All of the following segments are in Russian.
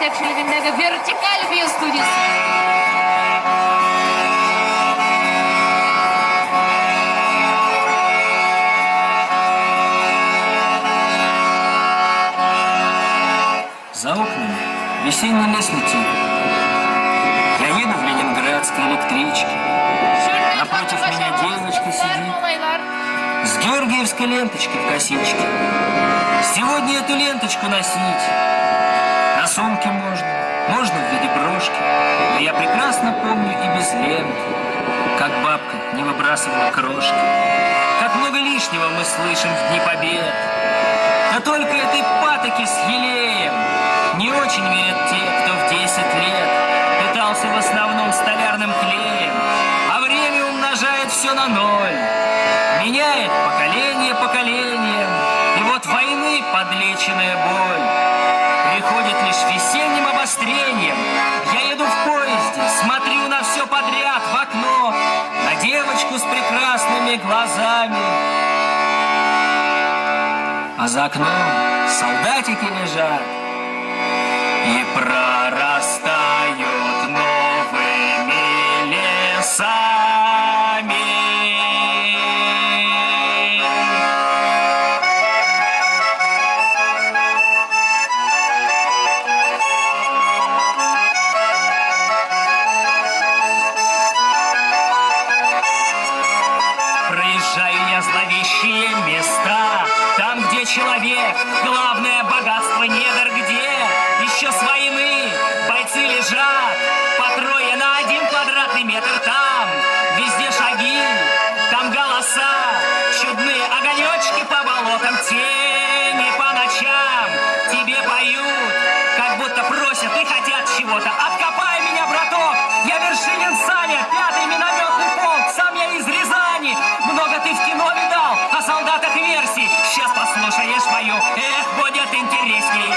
жетекшілігіндегі вертикаль бию студиясы. За окнами весенний лес летит. Я еду в ленинградской электричке. Напротив меня девочка сидит с георгиевской ленточкой в косичке. Сегодня эту ленточку носить на сумке можно в виде брошки. Но я прекрасно помню и без ленты, как бабка не выбрасывала крошки. Как много лишнего мы слышим в Дни Побед. Да только этой патоки с елеем не очень верят те, кто в 10 лет питался в основном столярным клеем, а время умножает все на ноль, меняет поколение поколением, и вот войны подлеченная боль приходит лишь весенним обострением. Я еду в поезде, смотрю на все подряд в окно, на девочку с прекрасными глазами, а за окном солдатики лежат и прорастают новыми лесами. Проезжаю я зловещие места, там, где человек — главное богатство, недр, где еще с войны бойцы лежат по трое на 1 квадратный метр. Там везде шаги, там голоса, чудные огонечки по болотам, тени по ночам тебе поют, как будто просят и хотят чего-то. Откопай меня, браток, я Вершинин Саня, 5-й минометный полк, сам я из Рязани. Много ты в кино видал о солдатах версий, сейчас послушаешь мою, эх, будет интересней.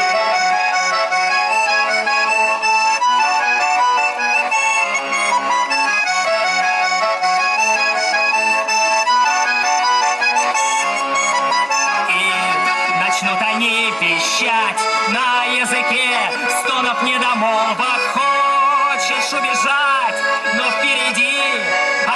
Начнут они пищать на языке стонов недомолвок. Хочешь убежать, но впереди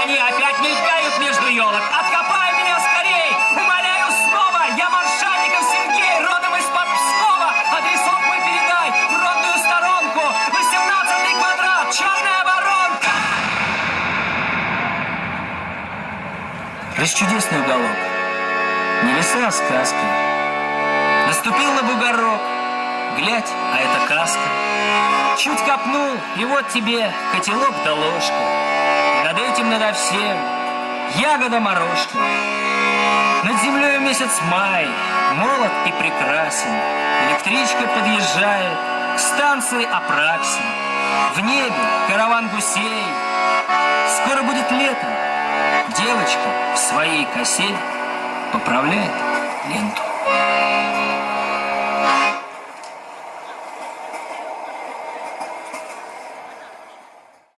они опять мелькают между елок. Откопай меня скорей, умоляю снова. Я Маршанников Сергей, родом из-под Пскова. Адресок мой передай в родную сторонку. 18-й квадрат, черная воронка. Расчудесный уголок, не леса, а сказка. Наступил на бугорок, глядь, а это каска. Чуть копнул, и вот тебе котелок да ложка. Над этим, надо всем ягода-морожка. Над землей месяц май, молод и прекрасен. Электричка подъезжает к станции Апраксин. В небе караван гусей. Скоро будет лето. Девочка в своей косе поправляет ленту.